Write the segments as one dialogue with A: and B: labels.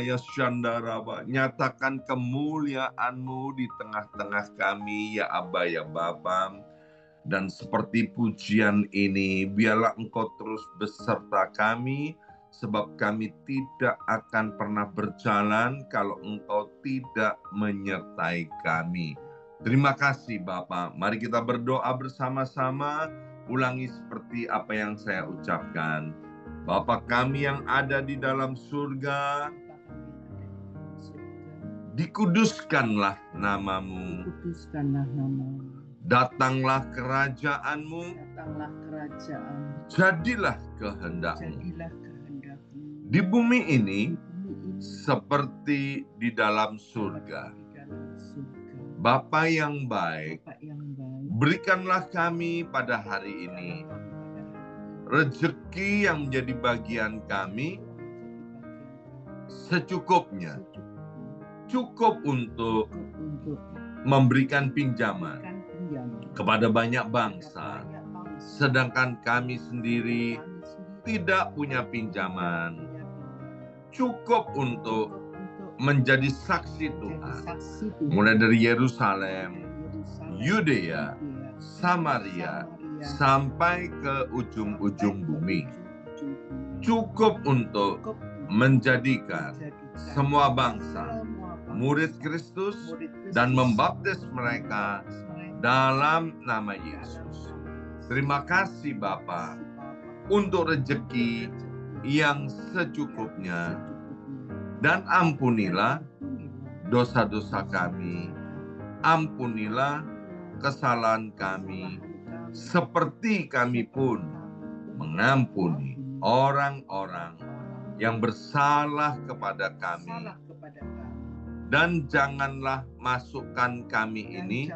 A: Rabaya Shandaraba. Nyatakan kemuliaan-Mu di tengah-tengah kami, ya Aba, ya Bapa. Dan seperti pujian ini, biarlah Engkau terus beserta kami, sebab kami tidak akan pernah berjalan kalau Engkau tidak menyertai kami. Terima kasih Bapa. Mari kita berdoa bersama-sama. Ulangi seperti apa yang saya ucapkan. Bapa kami yang ada di dalam surga, dikuduskanlah nama-Mu.
B: Dikuduskanlah nama-Mu.
A: Datanglah kerajaan-Mu.
B: Datanglah kerajaan.
A: Jadilah kehendak-Mu.
B: Jadilah kehendak-Mu.
A: Di bumi ini
B: Di bumi ini
A: seperti di dalam surga.
B: di dalam surga.
A: Bapa yang baik,
B: Bapa yang baik,
A: berikanlah kami pada hari ini rezeki yang menjadi bagian kami secukupnya, cukup untuk memberikan pinjaman kepada banyak bangsa, sedangkan kami sendiri tidak punya pinjaman, cukup untuk menjadi saksi Tuhan, mulai dari Yerusalem, Yudea, Samaria, sampai ke ujung-ujung bumi. Cukup untuk menjadikan semua bangsa murid Kristus dan membaptis mereka dalam nama Yesus. Terima kasih Bapa untuk rezeki yang secukupnya, dan ampunilah dosa-dosa kami, ampunilah kesalahan kami, seperti kami pun mengampuni orang-orang yang bersalah kepada kami. Dan janganlah masukkan kami ini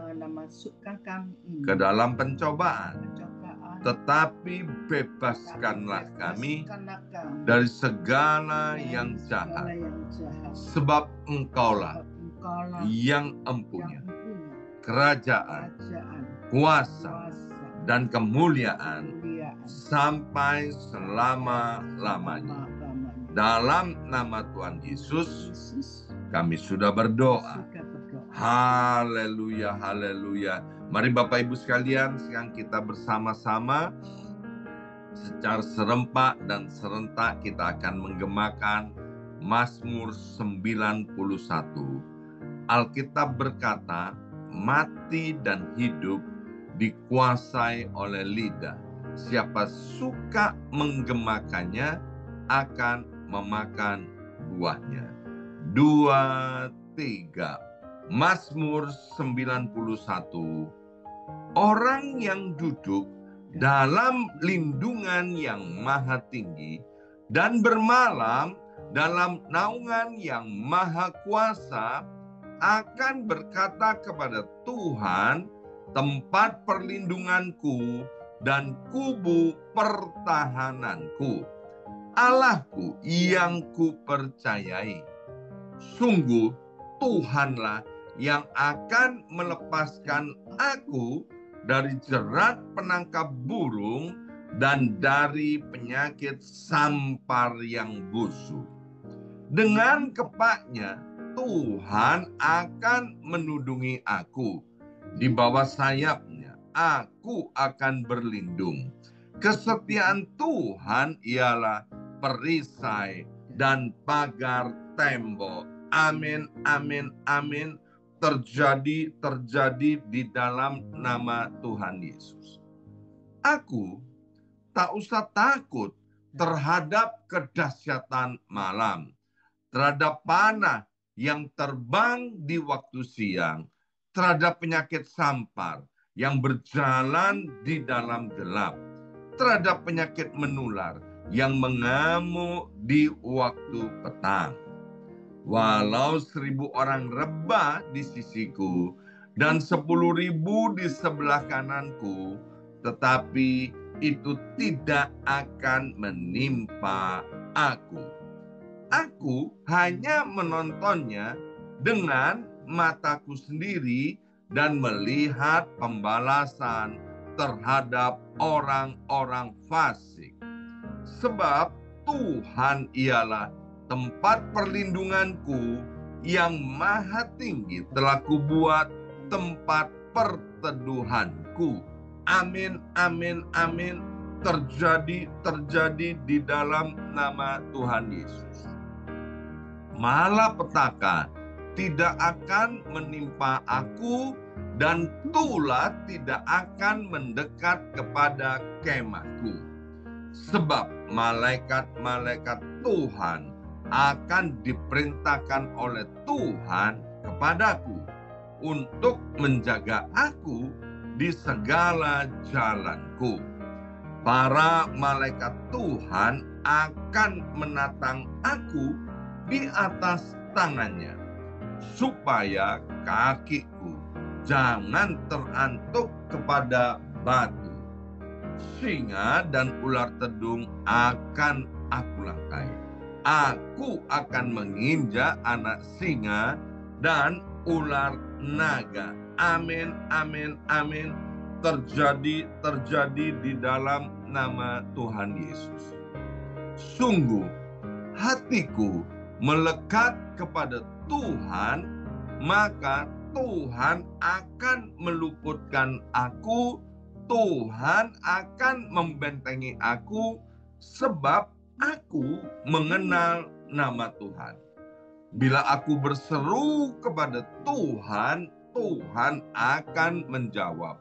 A: ke dalam pencobaan, tetapi bebaskanlah kami dari segala yang jahat. Sebab Engkaulah yang empunya kerajaan, kuasa, dan kemuliaan sampai selama-lamanya. Dalam nama Tuhan Yesus kami sudah berdoa. Haleluya, haleluya. Mari Bapak Ibu sekalian, sekarang kita bersama-sama secara serempak dan serentak kita akan menggemakan Mazmur 91. Alkitab berkata, mati dan hidup dikuasai oleh lidah. Siapa suka menggemakannya akan memakan buahnya. 2, 3. Mazmur 91. Orang yang duduk dalam lindungan yang maha tinggi dan bermalam dalam naungan yang maha kuasa akan berkata kepada Tuhan, tempat perlindunganku dan kubu pertahananku, Allahku yang kupercayai. Sungguh Tuhanlah yang akan melepaskan aku dari jerat penangkap burung dan dari penyakit sampar yang busuk. Dengan kepaknya Tuhan akan menudungi aku. Di bawah sayapnya aku akan berlindung. Kesetiaan Tuhan ialah perisai dan pagar tembok. Amin, amin, amin. Terjadi di dalam nama Tuhan Yesus. Aku tak usah takut terhadap kedahsyatan malam, terhadap panah yang terbang di waktu siang, terhadap penyakit sampar yang berjalan di dalam gelap, terhadap penyakit menular yang mengamuk di waktu petang. Walau 1.000 orang rebah di sisiku dan 10.000 di sebelah kananku, tetapi itu tidak akan menimpa aku. Aku hanya menontonnya dengan mataku sendiri dan melihat pembalasan terhadap orang-orang fasik. Sebab Tuhan ialah tempat perlindunganku yang maha tinggi telah kubuat tempat perteduhanku. Amin, amin, amin. Terjadi, terjadi di dalam nama Tuhan Yesus. Malapetaka tidak akan menimpa aku, dan tulah tidak akan mendekat kepada kemahku. Sebab malaikat-malaikat Tuhan akan diperintahkan oleh Tuhan kepadaku untuk menjaga aku di segala jalanku. Para malaikat Tuhan akan menatang aku di atas tangannya, supaya kakiku jangan terantuk kepada batu. Singa dan ular tedung akan aku langkai. Aku akan menginjak anak singa dan ular naga. Amin, amin, amin. Terjadi, terjadi di dalam nama Tuhan Yesus. Sungguh, hatiku melekat kepada Tuhan, maka Tuhan akan meluputkan aku. Tuhan akan membentengi aku, sebab aku mengenal nama Tuhan. Bila aku berseru kepada Tuhan, Tuhan akan menjawab.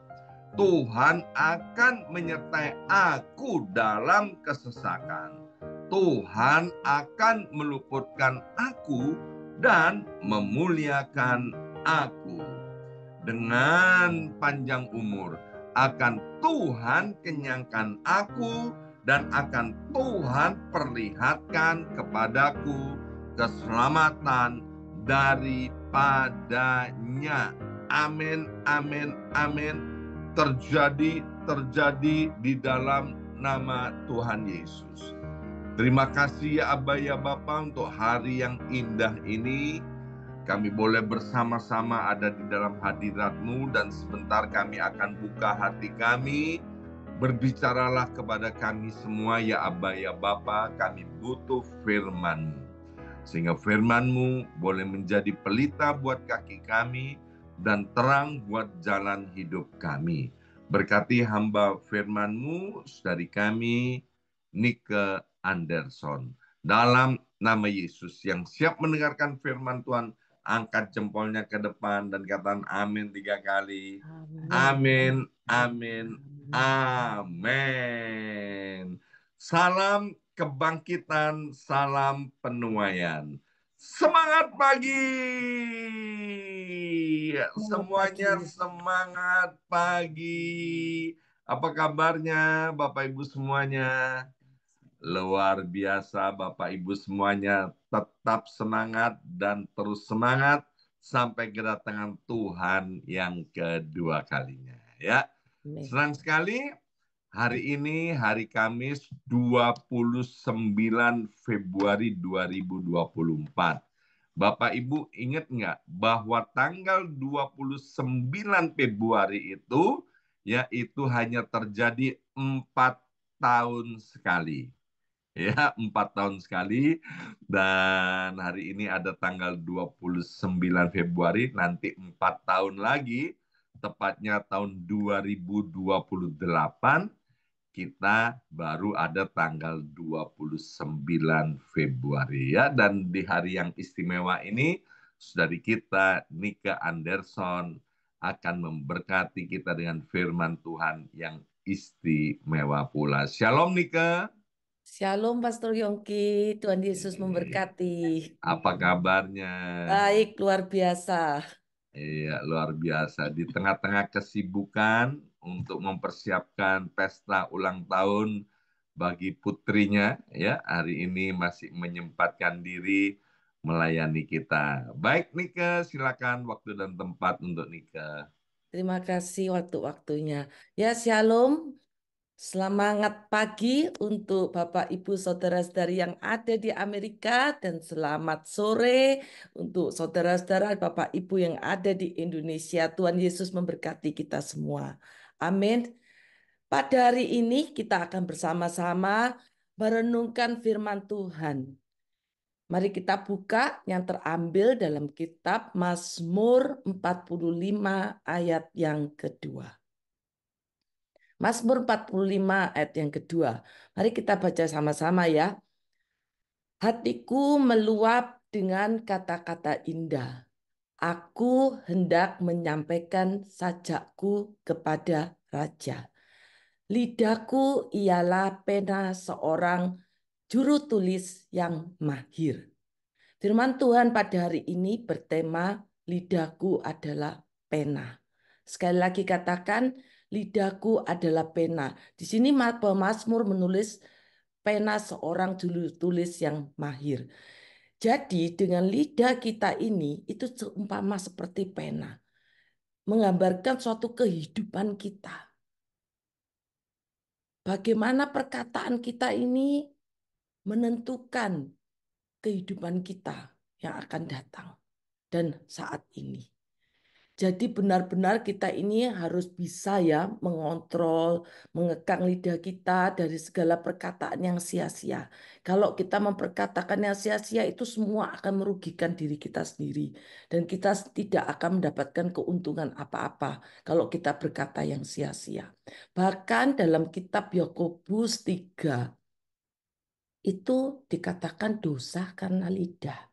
A: Tuhan akan menyertai aku dalam kesesakan. Tuhan akan meluputkan aku dan memuliakan aku. Dengan panjang umur akan Tuhan kenyangkan aku, dan akan Tuhan perlihatkan kepadaku keselamatan daripadanya. Amin, amin, amin. Terjadi, terjadi di dalam nama Tuhan Yesus. Terima kasih ya Aba ya Bapa untuk hari yang indah ini. Kami boleh bersama-sama ada di dalam hadirat-Mu, dan sebentar kami akan buka hati kami. Berbicaralah kepada kami semua ya Aba ya Bapa, kami butuh firman-Mu. Sehingga firman-Mu boleh menjadi pelita buat kaki kami dan terang buat jalan hidup kami. Berkati hamba firman-Mu, saudari kami, Nike Anderson. Dalam nama Yesus, yang siap mendengarkan firman Tuhan, angkat jempolnya ke depan dan katakan amin 3 kali. Amin, amin, amin. Salam kebangkitan, salam penuaian. Semangat pagi. Semuanya semangat pagi. Apa kabarnya Bapak Ibu semuanya? Luar biasa Bapak Ibu semuanya, tetap semangat dan terus semangat sampai kedatangan Tuhan yang kedua kalinya ya. Senang sekali hari ini hari Kamis 29 Februari 2024. Bapak Ibu ingat nggak bahwa tanggal 29 Februari itu yaitu hanya terjadi 4 tahun sekali. Ya, 4 tahun sekali. Dan hari ini ada tanggal 29 Februari, nanti 4 tahun lagi, tepatnya tahun 2028, kita baru ada tanggal 29 Februari ya. Dan di hari yang istimewa ini, saudari kita Nika Anderson akan memberkati kita dengan firman Tuhan yang istimewa pula. Shalom Nika.
C: Shalom Pastor Yongki, Tuhan Yesus memberkati.
A: Apa kabarnya?
C: Baik, luar biasa.
A: Iya, luar biasa. Di tengah-tengah kesibukan untuk mempersiapkan pesta ulang tahun bagi putrinya, ya, hari ini masih menyempatkan diri melayani kita. Baik, Nika, silakan waktu dan tempat untuk Nika.
C: Terima kasih waktu-waktunya. Ya, shalom. Semangat pagi untuk Bapak, Ibu, Saudara-saudari yang ada di Amerika, dan selamat sore untuk saudara-saudara Bapak, Ibu yang ada di Indonesia. Tuhan Yesus memberkati kita semua. Amin. Pada hari ini kita akan bersama-sama merenungkan firman Tuhan. Mari kita buka yang terambil dalam kitab Mazmur 45 ayat yang kedua. Mazmur 45 ayat yang kedua. Mari kita baca sama-sama ya. Hatiku meluap dengan kata-kata indah. Aku hendak menyampaikan sajakku kepada raja. Lidahku ialah pena seorang juru tulis yang mahir. Firman Tuhan pada hari ini bertema lidahku adalah pena. Sekali lagi katakan lidahku adalah pena. Di sini pemazmur menulis pena seorang juru tulis yang mahir. Jadi dengan lidah kita ini itu seumpama seperti pena. Menggambarkan suatu kehidupan kita. Bagaimana perkataan kita ini menentukan kehidupan kita yang akan datang dan saat ini. Jadi benar-benar kita ini harus bisa ya mengontrol, mengekang lidah kita dari segala perkataan yang sia-sia. Kalau kita memperkatakan yang sia-sia itu semua akan merugikan diri kita sendiri. Dan kita tidak akan mendapatkan keuntungan apa-apa kalau kita berkata yang sia-sia. Bahkan dalam kitab Yakobus 3 itu dikatakan dosa karena lidah.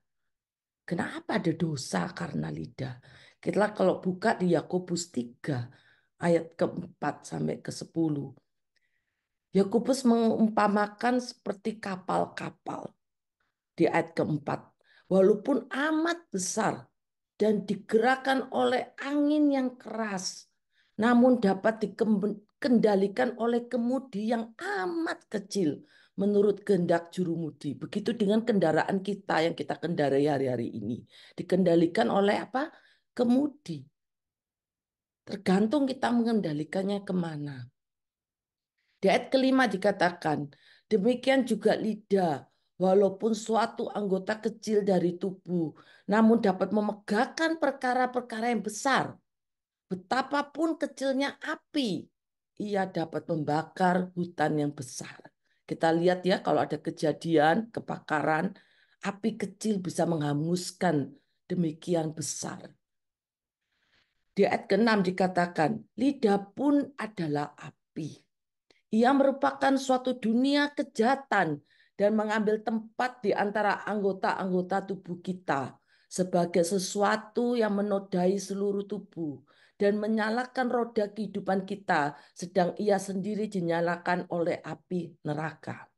C: Kenapa ada dosa karena lidah? Kita kalau buka di Yakobus 3 ayat keempat sampai ke-10. Yakobus mengumpamakan seperti kapal-kapal di ayat keempat. Walaupun amat besar dan digerakkan oleh angin yang keras, namun dapat dikendalikan oleh kemudi yang amat kecil menurut kehendak jurumudi. Begitu dengan kendaraan kita yang kita kendarai hari-hari ini. Dikendalikan oleh apa? Kemudi. Tergantung kita mengendalikannya kemana. Di ayat kelima dikatakan, demikian juga lidah, walaupun suatu anggota kecil dari tubuh, namun dapat memegahkan perkara-perkara yang besar. Betapapun kecilnya api, ia dapat membakar hutan yang besar. Kita lihat ya kalau ada kejadian, kebakaran, api kecil bisa menghanguskan demikian besar. Di ayat ke-6 dikatakan, lidah pun adalah api. Ia merupakan suatu dunia kejahatan dan mengambil tempat di antara anggota-anggota tubuh kita sebagai sesuatu yang menodai seluruh tubuh dan menyalakan roda kehidupan kita, sedang ia sendiri dinyalakan oleh api neraka.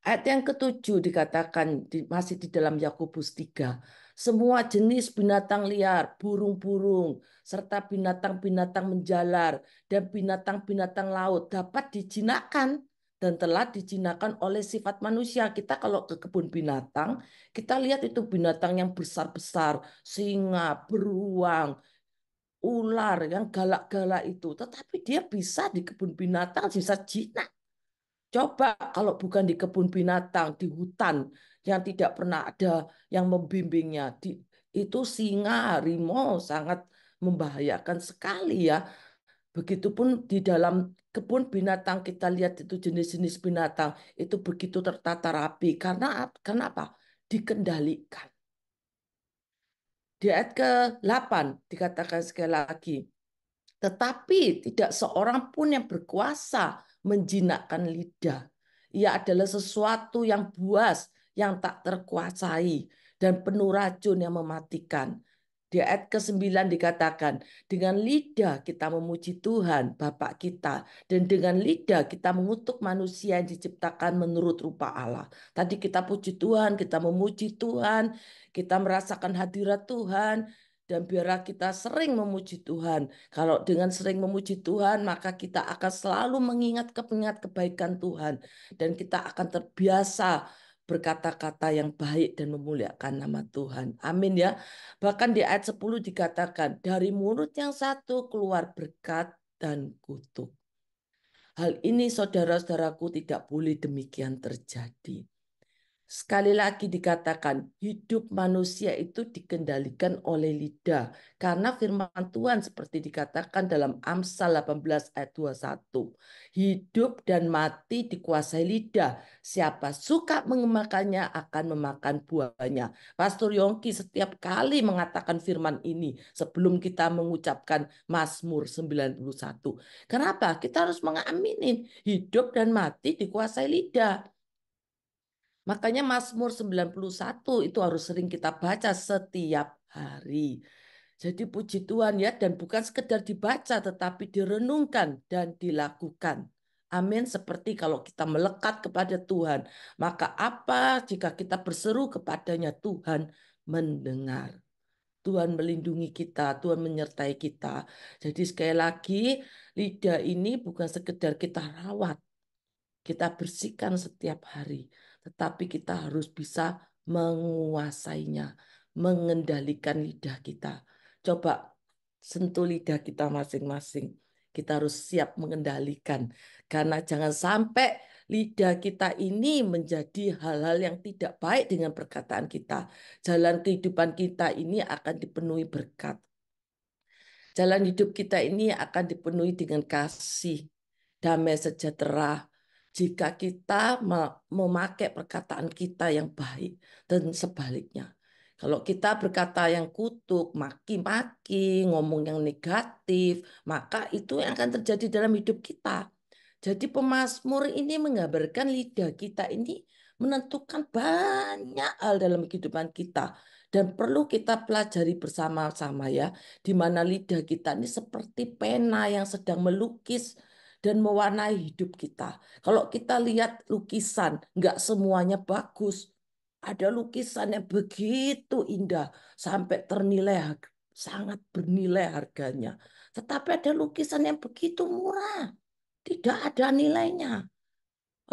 C: Ayat yang ketujuh dikatakan masih di dalam Yakobus 3. Semua jenis binatang liar, burung-burung, serta binatang-binatang menjalar dan binatang-binatang laut dapat dijinakkan dan telah dijinakkan oleh sifat manusia. Kita kalau ke kebun binatang, kita lihat itu binatang yang besar-besar, singa, beruang, ular yang galak-galak itu. Tetapi dia bisa di kebun binatang bisa jinak. Coba kalau bukan di kebun binatang, di hutan yang tidak pernah ada yang membimbingnya, itu singa, harimau sangat membahayakan sekali ya. Begitupun di dalam kebun binatang kita lihat itu jenis-jenis binatang itu begitu tertata rapi. Karena apa? Dikendalikan. Di ayat ke-8 dikatakan sekali lagi, tetapi tidak seorang pun yang berkuasa menjinakkan lidah. Ia adalah sesuatu yang buas, yang tak terkuasai, dan penuh racun yang mematikan. Di ayat ke-9 dikatakan, dengan lidah kita memuji Tuhan, Bapa kita, dan dengan lidah kita mengutuk manusia yang diciptakan menurut rupa Allah. Tadi kita puji Tuhan, kita memuji Tuhan, kita merasakan hadirat Tuhan, dan biarlah kita sering memuji Tuhan. Kalau dengan sering memuji Tuhan, maka kita akan selalu mengingat kebaikan Tuhan. Dan kita akan terbiasa berkata-kata yang baik dan memuliakan nama Tuhan. Amin ya. Bahkan di ayat 10 dikatakan, dari mulut yang satu keluar berkat dan kutuk. Hal ini saudara-saudaraku tidak boleh demikian terjadi. Sekali lagi dikatakan, hidup manusia itu dikendalikan oleh lidah. Karena firman Tuhan seperti dikatakan dalam Amsal 18 ayat 21. Hidup dan mati dikuasai lidah. Siapa suka mengemakannya akan memakan buahnya. Pastor Yongki setiap kali mengatakan firman ini sebelum kita mengucapkan Mazmur 91. Kenapa? Kita harus mengaminin hidup dan mati dikuasai lidah. Makanya Mazmur 91 itu harus sering kita baca setiap hari. Jadi puji Tuhan ya, dan bukan sekedar dibaca tetapi direnungkan dan dilakukan. Amin. Seperti kalau kita melekat kepada Tuhan, maka apa jika kita berseru kepadanya, Tuhan mendengar. Tuhan melindungi kita, Tuhan menyertai kita. Jadi sekali lagi, lidah ini bukan sekedar kita rawat, kita bersihkan setiap hari, tetapi kita harus bisa menguasainya, mengendalikan lidah kita. Coba sentuh lidah kita masing-masing. Kita harus siap mengendalikan, karena jangan sampai lidah kita ini menjadi hal-hal yang tidak baik dengan perkataan kita. Jalan kehidupan kita ini akan dipenuhi berkat. Jalan hidup kita ini akan dipenuhi dengan kasih, damai sejahtera. Jika kita memakai perkataan kita yang baik dan sebaliknya. Kalau kita berkata yang kutuk, maki-maki, ngomong yang negatif, maka itu yang akan terjadi dalam hidup kita. Jadi pemazmur ini menggambarkan lidah kita ini menentukan banyak hal dalam kehidupan kita. Dan perlu kita pelajari bersama-sama ya, di mana lidah kita ini seperti pena yang sedang melukis dan mewarnai hidup kita. Kalau kita lihat lukisan, nggak semuanya bagus. Ada lukisan yang begitu indah, sampai sangat bernilai harganya. Tetapi ada lukisan yang begitu murah, tidak ada nilainya.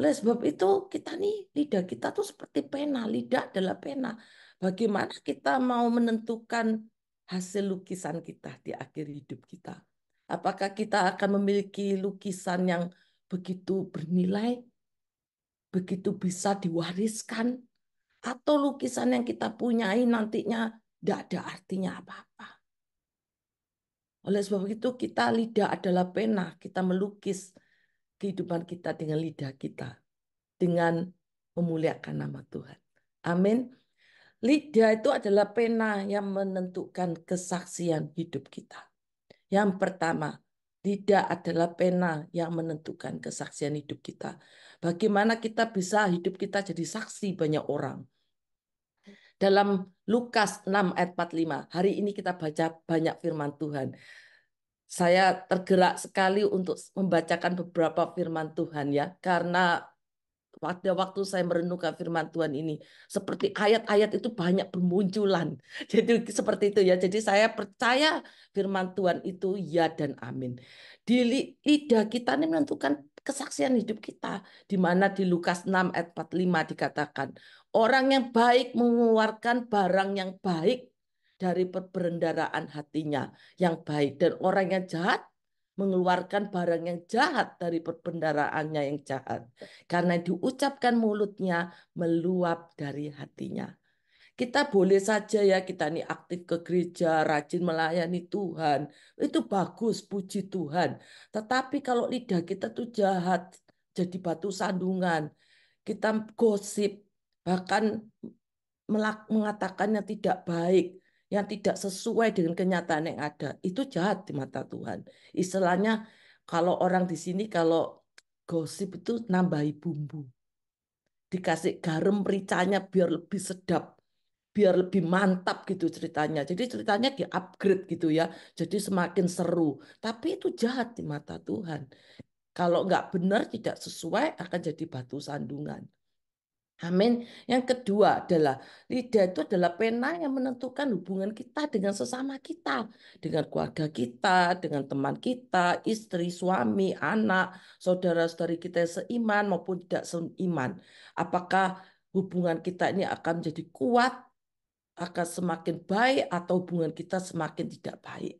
C: Oleh sebab itu kita nih, lidah kita tuh seperti pena, lidah adalah pena. Bagaimana kita mau menentukan hasil lukisan kita di akhir hidup kita? Apakah kita akan memiliki lukisan yang begitu bernilai, begitu bisa diwariskan, atau lukisan yang kita punyai nantinya tidak ada artinya apa-apa? Oleh sebab itu kita lidah adalah pena, kita melukis kehidupan kita dengan lidah kita, dengan memuliakan nama Tuhan. Amin. Lidah itu adalah pena yang menentukan kesaksian hidup kita. Yang pertama, lidah adalah pena yang menentukan kesaksian hidup kita. Bagaimana kita bisa hidup kita jadi saksi banyak orang. Dalam Lukas 6 ayat 45, hari ini kita baca banyak firman Tuhan. Saya tergerak sekali untuk membacakan beberapa firman Tuhan ya, karena pada waktu saya merenungkan firman Tuhan ini, seperti ayat-ayat itu banyak bermunculan. Jadi seperti itu ya. Jadi saya percaya firman Tuhan itu ya dan amin. Di lidah kita ini menentukan kesaksian hidup kita. Di mana di Lukas 6 ayat 45 dikatakan, orang yang baik mengeluarkan barang yang baik dari perbendaharaan hatinya yang baik. Dan orang yang jahat mengeluarkan barang yang jahat dari perbendaharaannya yang jahat. Karena diucapkan mulutnya meluap dari hatinya. Kita boleh saja ya, kita ini aktif ke gereja, rajin melayani Tuhan. Itu bagus, puji Tuhan. Tetapi kalau lidah kita tuh jahat, jadi batu sandungan, kita gosip, bahkan mengatakan yang tidak baik, yang tidak sesuai dengan kenyataan yang ada, itu jahat di mata Tuhan. Istilahnya kalau orang di sini kalau gosip itu nambahi bumbu, dikasih garam mericanya biar lebih sedap, biar lebih mantap gitu ceritanya. Jadi ceritanya di-upgrade gitu ya. Jadi semakin seru. Tapi itu jahat di mata Tuhan. Kalau nggak benar, tidak sesuai, akan jadi batu sandungan. Amin. Yang kedua adalah lidah itu adalah pena yang menentukan hubungan kita dengan sesama kita, dengan keluarga kita, dengan teman kita, istri, suami, anak, saudara-saudari kita yang seiman maupun tidak seiman. Apakah hubungan kita ini akan menjadi kuat, akan semakin baik, atau hubungan kita semakin tidak baik?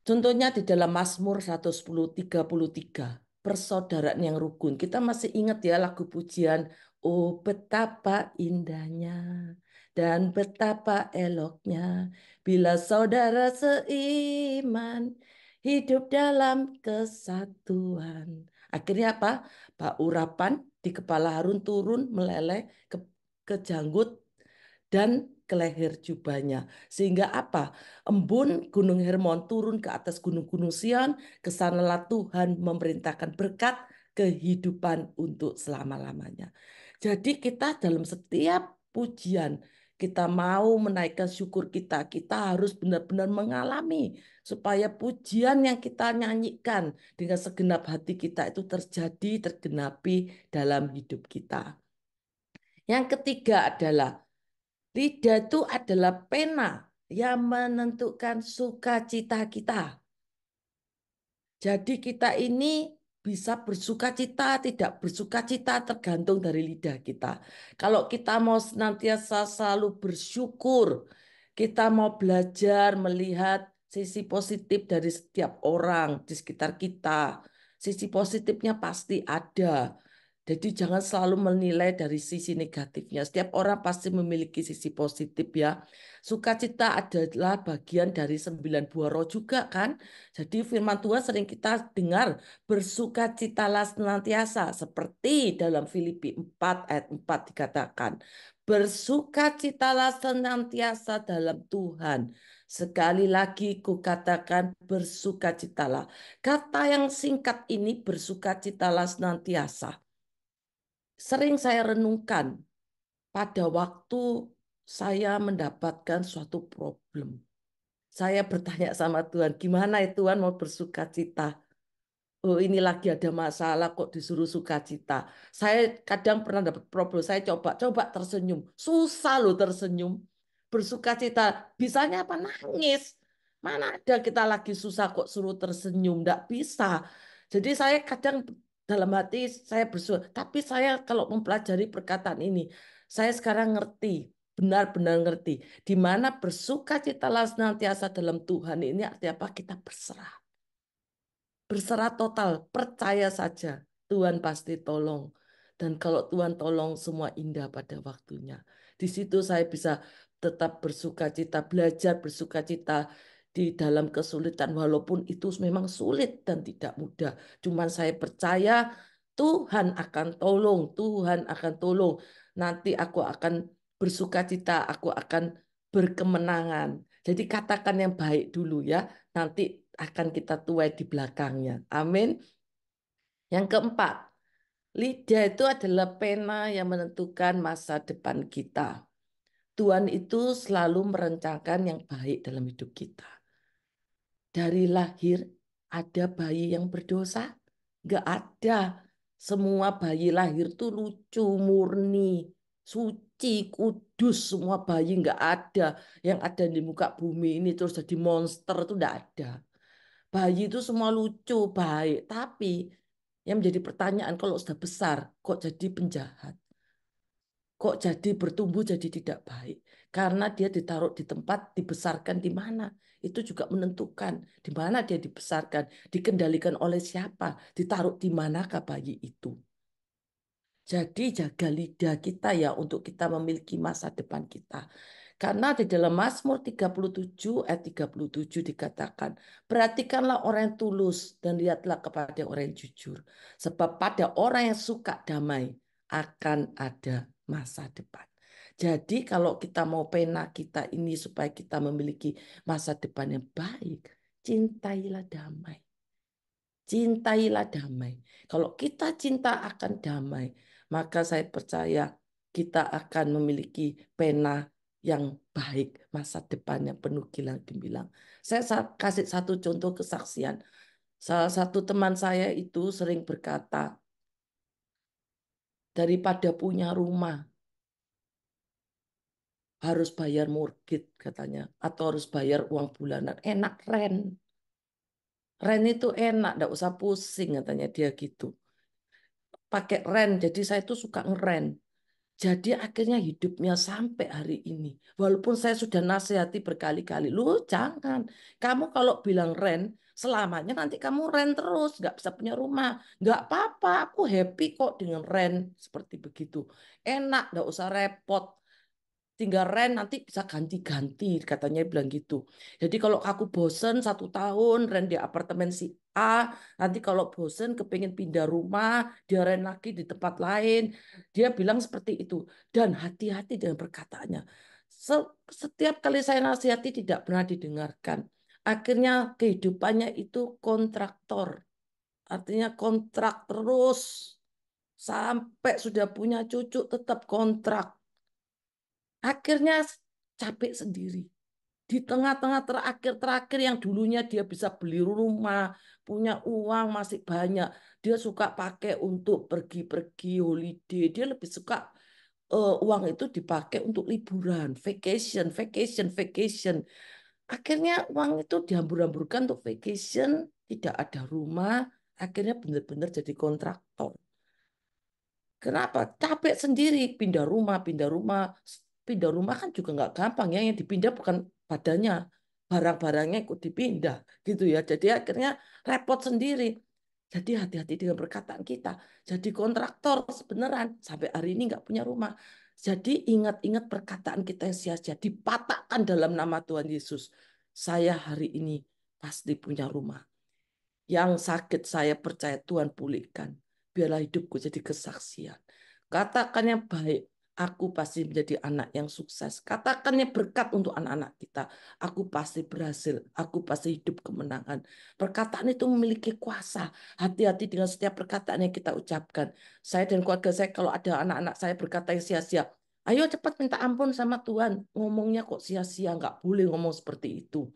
C: Contohnya di dalam Mazmur 110:33, persaudaraan yang rukun. Kita masih ingat ya lagu pujian, Oh, betapa indahnya dan betapa eloknya bila saudara seiman hidup dalam kesatuan. Akhirnya apa? Pak urapan di kepala Harun turun meleleh ke janggut dan ke leher jubahnya. Sehingga apa? Embun Gunung Hermon turun ke atas gunung-gunung Sion, ke sanalah Tuhan memerintahkan berkat kehidupan untuk selama-lamanya. Jadi kita dalam setiap pujian, kita mau menaikkan syukur kita, kita harus benar-benar mengalami supaya pujian yang kita nyanyikan dengan segenap hati kita itu terjadi, tergenapi dalam hidup kita. Yang ketiga adalah lidah itu adalah pena yang menentukan sukacita kita. Jadi kita ini bisa bersuka cita, tidak bersuka cita tergantung dari lidah kita. Kalau kita mau senantiasa selalu bersyukur, kita mau belajar melihat sisi positif dari setiap orang di sekitar kita. Sisi positifnya pasti ada. Jadi jangan selalu menilai dari sisi negatifnya. Setiap orang pasti memiliki sisi positif ya. Sukacita adalah bagian dari 9 buah roh juga kan. Jadi firman Tuhan sering kita dengar bersukacitalah senantiasa seperti dalam Filipi 4 ayat 4 dikatakan. Bersukacitalah senantiasa dalam Tuhan. Sekali lagi kukatakan bersukacitalah. Kata yang singkat ini bersukacitalah senantiasa. Sering saya renungkan pada waktu saya mendapatkan suatu problem. Saya bertanya sama Tuhan, gimana ya Tuhan mau bersuka cita? Oh ini lagi ada masalah kok disuruh sukacita. Saya kadang pernah dapat problem, saya coba tersenyum. Susah loh tersenyum. Bersukacita, bisanya apa? Nangis. Mana ada kita lagi susah kok suruh tersenyum, nggak bisa. Jadi saya kadang dalam hati saya bersuka, tapi saya kalau mempelajari perkataan ini, saya sekarang ngerti, benar-benar ngerti. Di mana bersukacitalah senantiasa dalam Tuhan ini artinya apa? Kita berserah. Berserah total, percaya saja Tuhan pasti tolong. Dan kalau Tuhan tolong semua indah pada waktunya. Di situ saya bisa tetap bersuka cita, belajar bersuka cita di dalam kesulitan walaupun itu memang sulit dan tidak mudah. Cuman saya percaya Tuhan akan tolong, Tuhan akan tolong. Nanti aku akan bersuka cita, aku akan berkemenangan. Jadi katakan yang baik dulu ya. Nanti akan kita tuai di belakangnya. Amin. Yang keempat, lidah itu adalah pena yang menentukan masa depan kita. Tuhan itu selalu merencanakan yang baik dalam hidup kita. Dari lahir ada bayi yang berdosa? Gak ada. Semua bayi lahir tuh lucu, murni, suci, kudus. Semua bayi gak ada. Yang ada di muka bumi ini terus jadi monster itu gak ada. Bayi itu semua lucu, baik. Tapi yang menjadi pertanyaan kalau sudah besar, kok jadi penjahat? Kok jadi bertumbuh jadi tidak baik? Karena dia ditaruh di tempat, dibesarkan di mana. Itu juga menentukan di mana dia dibesarkan, dikendalikan oleh siapa, ditaruh di manakah bayi itu. Jadi jaga lidah kita ya untuk kita memiliki masa depan kita. Karena di dalam Mazmur 37 ayat 37 dikatakan, perhatikanlah orang yang tulus dan lihatlah kepada orang yang jujur. Sebab pada orang yang suka damai akan ada masa depan. Jadi kalau kita mau pena kita ini supaya kita memiliki masa depan yang baik, cintailah damai. Cintailah damai. Kalau kita cinta akan damai, maka saya percaya kita akan memiliki pena yang baik, masa depan yang penuh gilang gemilang. Saya kasih satu contoh kesaksian. Salah satu teman saya itu sering berkata, daripada punya rumah, harus bayar mortgage katanya, atau harus bayar uang bulanan. Enak rent. Rent itu enak, nggak usah pusing katanya dia gitu. Pakai rent, jadi saya tuh suka ngerent. Jadi akhirnya hidupnya sampai hari ini. Walaupun saya sudah nasihati berkali-kali, lu jangan. Kamu kalau bilang rent, selamanya nanti kamu rent terus, nggak bisa punya rumah. Nggak apa-apa, aku happy kok dengan rent. Seperti begitu. Enak, nggak usah repot. Tinggal rent nanti bisa ganti-ganti, katanya bilang gitu. Jadi kalau aku bosen 1 tahun rent di apartemen si A, nanti kalau bosen kepingin pindah rumah, dia rent lagi di tempat lain. Dia bilang seperti itu. Dan hati-hati dengan perkataannya. Setiap kali saya nasihati tidak pernah didengarkan. Akhirnya kehidupannya itu kontraktor. Artinya kontrak terus. Sampai sudah punya cucu tetap kontrak. Akhirnya capek sendiri. Di tengah-tengah terakhir-terakhir yang dulunya dia bisa beli rumah, punya uang masih banyak. Dia suka pakai untuk pergi-pergi holiday. Dia lebih suka uang itu dipakai untuk liburan, vacation, vacation, vacation. Akhirnya uang itu dihambur-hamburkan untuk vacation, tidak ada rumah. Akhirnya benar-benar jadi kontraktor. Kenapa? Capek sendiri pindah rumah, pindah rumah. Pindah rumah kan juga nggak gampang ya. Yang dipindah bukan badannya, barang-barangnya ikut dipindah gitu ya. Jadi akhirnya repot sendiri. Jadi hati-hati dengan perkataan kita. Jadi kontraktor sebenarnya sampai hari ini nggak punya rumah. Jadi ingat-ingat perkataan kita yang sia-sia. Dipatahkan dalam nama Tuhan Yesus. Saya hari ini pasti punya rumah. Yang sakit saya percaya Tuhan pulihkan. Biarlah hidupku jadi kesaksian. Katakan yang baik, aku pasti menjadi anak yang sukses. Katakan yang berkat untuk anak-anak kita. Aku pasti berhasil, aku pasti hidup kemenangan. Perkataan itu memiliki kuasa. Hati-hati dengan setiap perkataan yang kita ucapkan. Saya dan keluarga saya kalau ada anak-anak saya berkata yang sia-sia, ayo cepat minta ampun sama Tuhan. Ngomongnya kok sia-sia, nggak boleh ngomong seperti itu.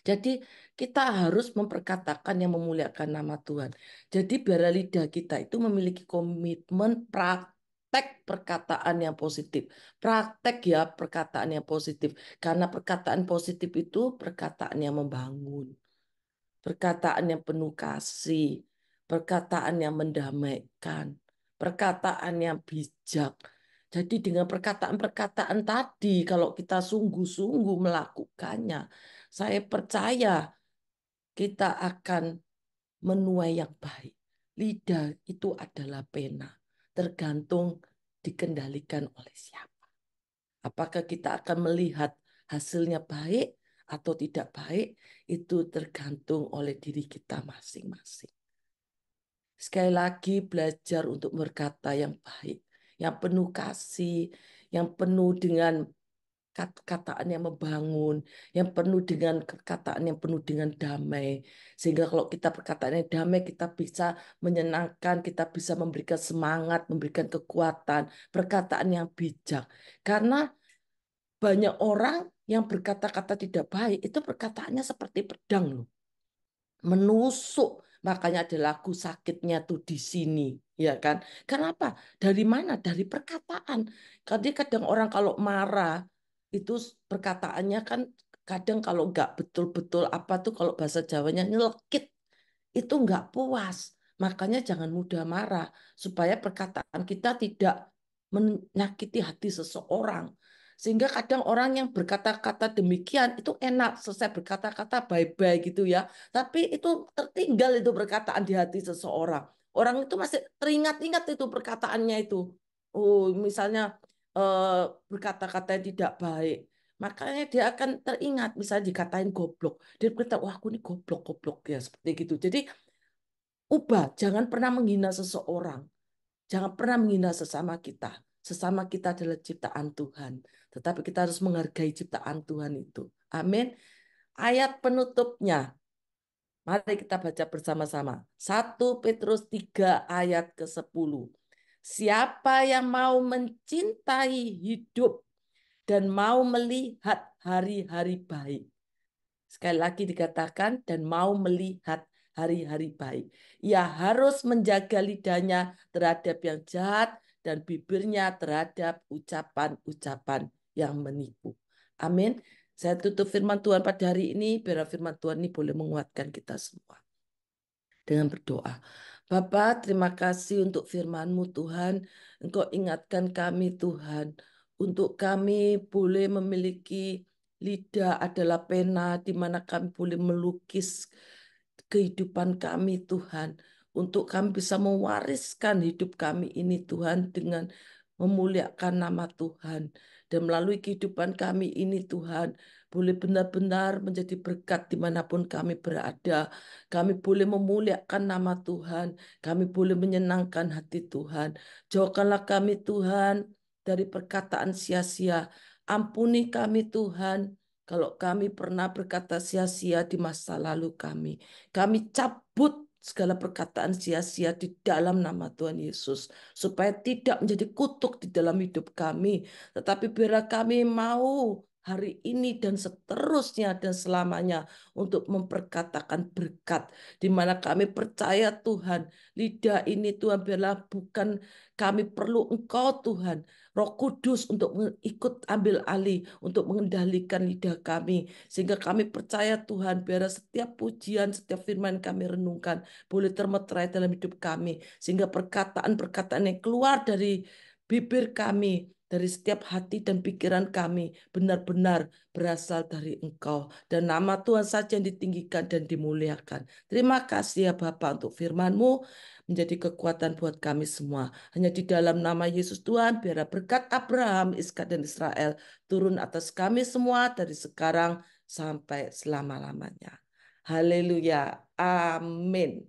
C: Jadi kita harus memperkatakan yang memuliakan nama Tuhan. Jadi biar lidah kita itu memiliki komitmen praktek perkataan yang positif. Praktek ya perkataan yang positif. Karena perkataan positif itu perkataan yang membangun. Perkataan yang penuh kasih. Perkataan yang mendamaikan. Perkataan yang bijak. Jadi dengan perkataan-perkataan tadi, kalau kita sungguh-sungguh melakukannya, saya percaya kita akan menuai yang baik. Lidah itu adalah pena, tergantung dikendalikan oleh siapa. Apakah kita akan melihat hasilnya baik atau tidak baik, itu tergantung oleh diri kita masing-masing. Sekali lagi belajar untuk berkata yang baik, yang penuh kasih, yang penuh dengan kata-kataan yang membangun, yang penuh dengan perkataan yang penuh dengan damai. Sehingga kalau kita perkataan yang damai, kita bisa menyenangkan, kita bisa memberikan semangat, memberikan kekuatan, perkataan yang bijak. Karena banyak orang yang berkata-kata tidak baik, itu perkataannya seperti pedang loh, menusuk. Makanya ada lagu sakitnya tuh di sini, ya kan? Kenapa? Dari mana? Dari perkataan. Karena kadang orang kalau marah itu perkataannya kan kadang kalau nggak betul-betul apa tuh kalau bahasa Jawanya nyelekit itu nggak puas. Makanya jangan mudah marah supaya perkataan kita tidak menyakiti hati seseorang. Sehingga kadang orang yang berkata-kata demikian itu enak selesai berkata-kata bye-bye gitu ya. Tapi itu tertinggal itu perkataan di hati seseorang. Orang itu masih teringat-ingat itu perkataannya itu. Oh, misalnya eh, berkata-kata yang tidak baik. Makanya dia akan teringat, misalnya dikatain goblok. Dia berkata, wah aku ini goblok-goblok ya, seperti gitu. Jadi ubah, jangan pernah menghina seseorang. Jangan pernah menghina sesama kita. Sesama kita adalah ciptaan Tuhan. Tetapi kita harus menghargai ciptaan Tuhan itu. Amin. Ayat penutupnya. Mari kita baca bersama-sama. 1 Petrus 3 ayat ke-10. Siapa yang mau mencintai hidup dan mau melihat hari-hari baik. Sekali lagi dikatakan dan mau melihat hari-hari baik. Ia harus menjaga lidahnya terhadap yang jahat dan bibirnya terhadap ucapan-ucapan yang menipu. Amin. Saya tutup firman Tuhan pada hari ini, biar firman Tuhan ini boleh menguatkan kita semua dengan berdoa. Bapa, terima kasih untuk firman-Mu Tuhan. Engkau ingatkan kami Tuhan, untuk kami boleh memiliki lidah adalah pena di mana kami boleh melukis kehidupan kami Tuhan. Untuk kami bisa mewariskan hidup kami ini Tuhan dengan memuliakan nama Tuhan. Dan melalui kehidupan kami ini Tuhan, boleh benar-benar menjadi berkat dimanapun kami berada. Kami boleh memuliakan nama Tuhan. Kami boleh menyenangkan hati Tuhan. Jauhkanlah kami Tuhan dari perkataan sia-sia. Ampuni kami Tuhan kalau kami pernah berkata sia-sia di masa lalu kami. Kami cabut segala perkataan sia-sia di dalam nama Tuhan Yesus. Supaya tidak menjadi kutuk di dalam hidup kami. Tetapi biarlah kami mau hari ini dan seterusnya dan selamanya untuk memperkatakan berkat. Di mana kami percaya Tuhan, lidah ini Tuhan biarlah bukan kami perlu Engkau Tuhan, Roh Kudus untuk ikut ambil alih, untuk mengendalikan lidah kami. Sehingga kami percaya Tuhan, biar setiap pujian, setiap firman kami renungkan, boleh termeterai dalam hidup kami. Sehingga perkataan-perkataan yang keluar dari bibir kami, dari setiap hati dan pikiran kami, benar-benar berasal dari Engkau. Dan nama Tuhan saja yang ditinggikan dan dimuliakan. Terima kasih ya Bapak untuk firman-Mu, menjadi kekuatan buat kami semua. Hanya di dalam nama Yesus Tuhan, biar berkat Abraham, Iskak, dan Israel turun atas kami semua dari sekarang sampai selama-lamanya. Haleluya. Amin.